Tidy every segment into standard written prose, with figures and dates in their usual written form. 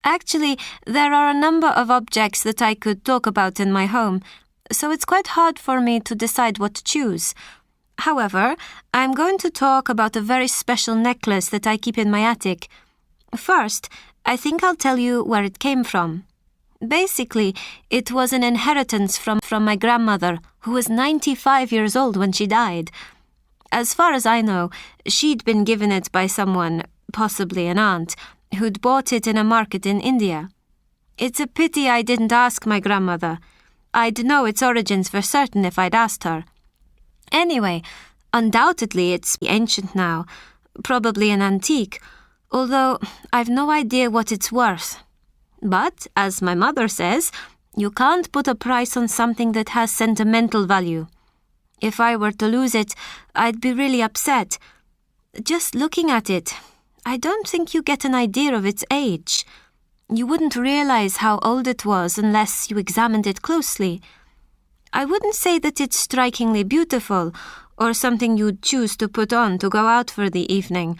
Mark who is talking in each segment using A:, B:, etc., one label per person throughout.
A: Actually, there are a number of objects that I could talk about in my home, so it's quite hard for me to decide what to choose. However, I'm going to talk about a very special necklace that I keep in my attic. First, I think I'll tell you where it came from. Basically, it was an inheritance from my grandmother, who was 95 years old when she died. As far as I know, she'd been given it by someone, possibly an aunt, who'd bought it in a market in India. It's a pity I didn't ask my grandmother. I'd know its origins for certain if I'd asked her. Anyway, undoubtedly it's ancient now, probably an antique, although I've no idea what it's worth. But, as my mother says, you can't put a price on something that has sentimental value. If I were to lose it, I'd be really upset. Just looking at it, I don't think you get an idea of its age. You wouldn't realize how old it was unless you examined it closely. I wouldn't say that it's strikingly beautiful or something you'd choose to put on to go out for the evening.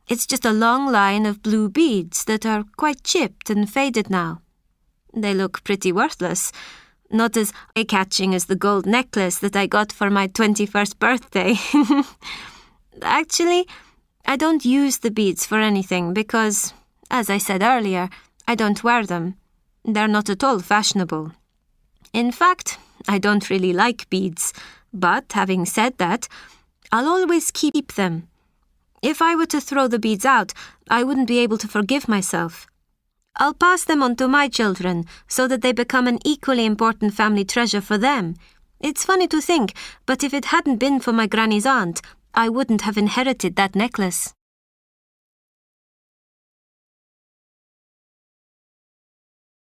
A: It's just a long line of blue beads that are quite chipped and faded now. They look pretty worthless, not as eye-catching as the gold necklace that I got for my 21st birthday. Actually, I don't use the beads for anything because, as I said earlier, I don't wear them. They're not at all fashionable. In fact, I don't really like beads, but having said that, I'll always keep them. If I were to throw the beads out, I wouldn't be able to forgive myself. I'll pass them on to my children so that they become an equally important family treasure for them. It's funny to think, but if it hadn't been for my granny's aunt, I wouldn't have inherited that necklace.